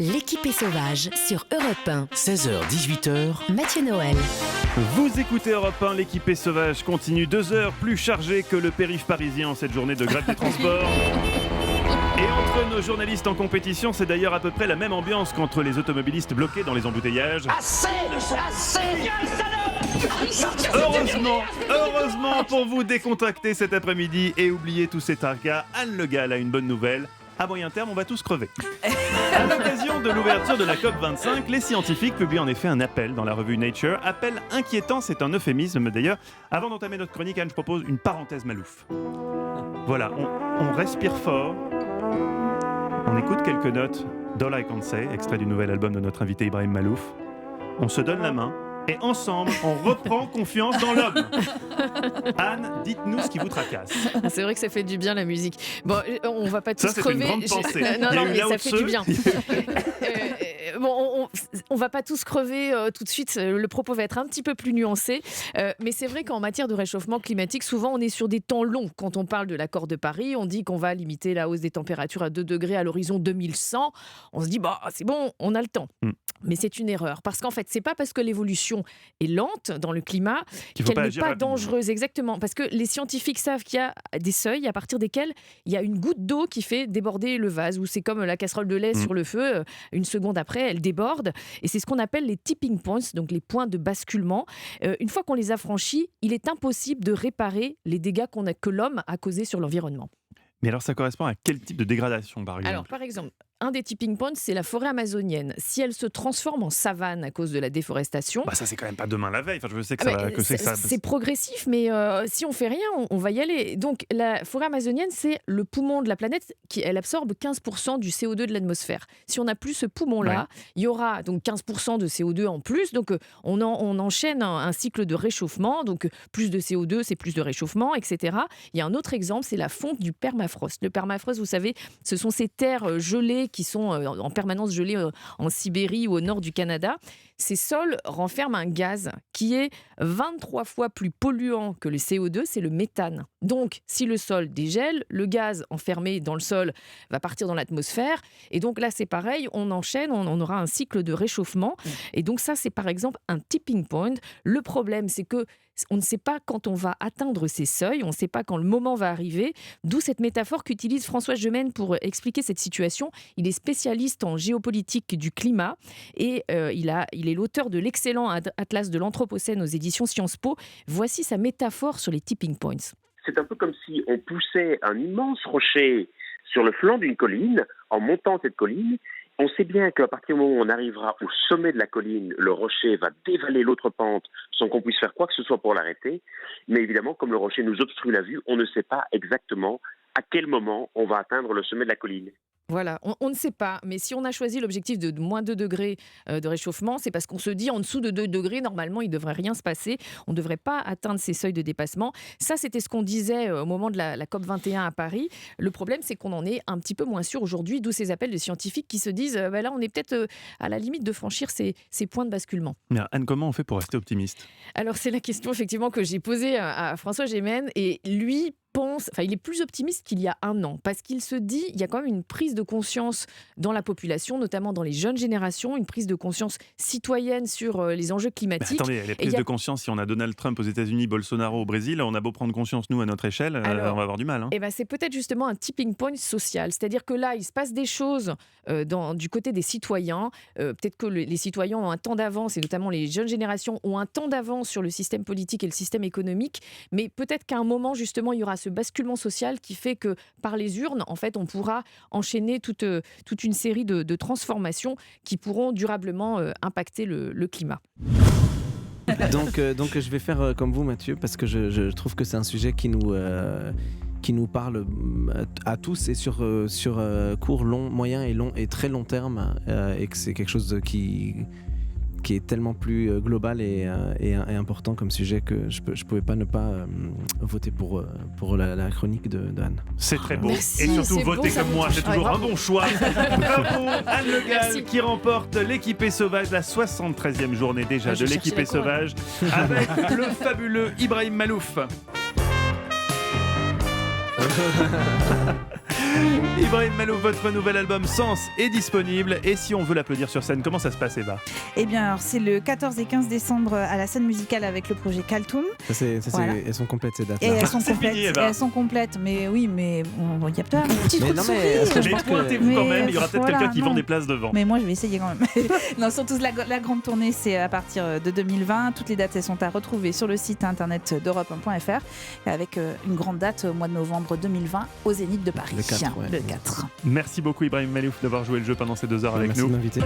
L'équipée sauvage sur Europe 1. 16h-18h. Mathieu Noël. Vous écoutez Europe 1, l'équipée sauvage continue 2 heures plus chargée que le périph' parisien en cette journée de grève des transports. Et entre nos journalistes en compétition, c'est d'ailleurs à peu près la même ambiance qu'entre les automobilistes bloqués dans les embouteillages. Assez. Heureusement pour vous décontracter cet après-midi et oublier tous ces targas, Anne Le Gall a une bonne nouvelle. À moyen terme, on va tous crever. À l'occasion de l'ouverture de la COP25, les scientifiques publient en effet un appel dans la revue Nature. Appel inquiétant, c'est un euphémisme d'ailleurs. Avant d'entamer notre chronique, Anne, je propose une parenthèse Malouf. Voilà, on respire fort. On écoute quelques notes d'All I Can Say, extrait du nouvel album de notre invité Ibrahim Malouf. On se donne la main. Et ensemble, on reprend confiance dans l'homme. Anne, dites-nous ce qui vous tracasse. C'est vrai que ça fait du bien la musique. Bon, on va pas tous ça, c'est crever. Une grande pensée. Non, mais ça fait du bien. On va pas tous crever tout de suite. Le propos va être un petit peu plus nuancé. Mais c'est vrai qu'en matière de réchauffement climatique, souvent on est sur des temps longs. Quand on parle de l'accord de Paris, on dit qu'on va limiter la hausse des températures à 2 degrés à l'horizon 2100. On se dit, c'est bon, on a le temps. Mais c'est une erreur. Parce qu'en fait, c'est pas parce que l'évolution est lente dans le climat qu'elle n'est pas dangereuse. Exactement. Parce que les scientifiques savent qu'il y a des seuils à partir desquels il y a une goutte d'eau qui fait déborder le vase. Ou c'est comme la casserole de lait sur le feu. Une seconde après, elle déborde. Et c'est ce qu'on appelle les tipping points, donc les points de basculement. Une fois qu'on les a franchis, il est impossible de réparer les dégâts que l'homme a causés sur l'environnement. Mais alors, ça correspond à quel type de dégradation, par exemple ? Alors, par exemple, un des tipping points, c'est la forêt amazonienne. Si elle se transforme en savane à cause de la déforestation... ça, c'est quand même pas demain la veille. Enfin, je sais que c'est progressif, mais si on fait rien, on va y aller. Donc, la forêt amazonienne, c'est le poumon de la planète. Elle absorbe 15% du CO2 de l'atmosphère. Si on n'a plus ce poumon-là, il y aura donc 15% de CO2 en plus. Donc, on enchaîne un cycle de réchauffement. Donc, plus de CO2, c'est plus de réchauffement, etc. Il y a un autre exemple, c'est la fonte du permafrost. Le permafrost, vous savez, ce sont ces terres gelées qui sont en permanence gelées en Sibérie ou au nord du Canada. Ces sols renferment un gaz qui est 23 fois plus polluant que le CO2, c'est le méthane. Donc, si le sol dégèle, le gaz enfermé dans le sol va partir dans l'atmosphère. Et donc là, c'est pareil, on enchaîne, on aura un cycle de réchauffement. Et donc ça, c'est par exemple un tipping point. Le problème, c'est que on ne sait pas quand on va atteindre ces seuils, on ne sait pas quand le moment va arriver, d'où cette métaphore qu'utilise François Gemène pour expliquer cette situation. Il est spécialiste en géopolitique du climat et il est l'auteur de l'excellent Atlas de l'Anthropocène aux éditions Sciences Po. Voici sa métaphore sur les tipping points. C'est un peu comme si on poussait un immense rocher sur le flanc d'une colline. En montant cette colline, on sait bien qu'à partir du moment où on arrivera au sommet de la colline, le rocher va dévaler l'autre pente sans qu'on puisse faire quoi que ce soit pour l'arrêter. Mais évidemment, comme le rocher nous obstrue la vue, on ne sait pas exactement à quel moment on va atteindre le sommet de la colline. Voilà, on ne sait pas, mais si on a choisi l'objectif de moins 2 degrés de réchauffement, c'est parce qu'on se dit en dessous de 2 degrés, normalement, il ne devrait rien se passer. On ne devrait pas atteindre ces seuils de dépassement. Ça, c'était ce qu'on disait au moment de la COP21 à Paris. Le problème, c'est qu'on en est un petit peu moins sûr aujourd'hui, d'où ces appels de scientifiques qui se disent là, on est peut-être à la limite de franchir ces points de basculement. Mais Anne, comment on fait pour rester optimiste ? Alors, c'est la question effectivement que j'ai posée à François Gemène et lui il est plus optimiste qu'il y a un an parce qu'il se dit il y a quand même une prise de conscience dans la population, notamment dans les jeunes générations, une prise de conscience citoyenne sur les enjeux climatiques. Mais attendez, les prises de conscience, si on a Donald Trump aux États-Unis, Bolsonaro au Brésil, on a beau prendre conscience, nous, à notre échelle, on va avoir du mal. C'est peut-être justement un tipping point social. C'est-à-dire que là, il se passe des choses du côté des citoyens. Peut-être que les citoyens ont un temps d'avance, et notamment les jeunes générations ont un temps d'avance sur le système politique et le système économique. Mais peut-être qu'à un moment, justement, il y aura ce basculement social qui fait que par les urnes, en fait, on pourra enchaîner toute une série de transformations qui pourront durablement impacter le climat. Donc je vais faire comme vous, Mathieu, parce que je trouve que c'est un sujet qui nous parle à tous et sur court, long, moyen et long et très long terme, et que c'est quelque chose qui est tellement plus global et important comme sujet que je pouvais pas ne pas voter pour la chronique de Anne. C'est très beau. Merci, et surtout c'est voter beau, comme moi, c'est toujours un bon choix. Bravo Anne Le Gall qui remporte l'équipée sauvage, la 73e journée déjà de l'équipée sauvage avec le fabuleux Ibrahim Malouf. Ibrahim Malouf, votre nouvel album Sens est disponible. Et si on veut l'applaudir sur scène, comment ça se passe, Eva ? Eh bien, alors, c'est le 14 et 15 décembre à la scène musicale avec le projet Kaltoum. Voilà. Elles sont complètes ces dates. Et elles sont C'est complètes. fini, Eva. Elles sont complètes. Mais oui, mais il y a peut-être un petit Mais trou de non, mais sourire. est-ce que je Mais pense que- pointez-vous quand même, il y aura peut-être Voilà, quelqu'un qui non. vend des places devant. Mais moi, je vais essayer quand même. Non, surtout la grande tournée, c'est à partir de 2020. Toutes les dates, elles sont à retrouver sur le site internet d'Europe1.fr avec une grande date au mois de novembre 2020 au Zénith de Paris. Le 4, ouais. Le 4. Merci beaucoup Ibrahim Malouf d'avoir joué le jeu pendant ces 2 heures avec Merci nous. de m'inviter.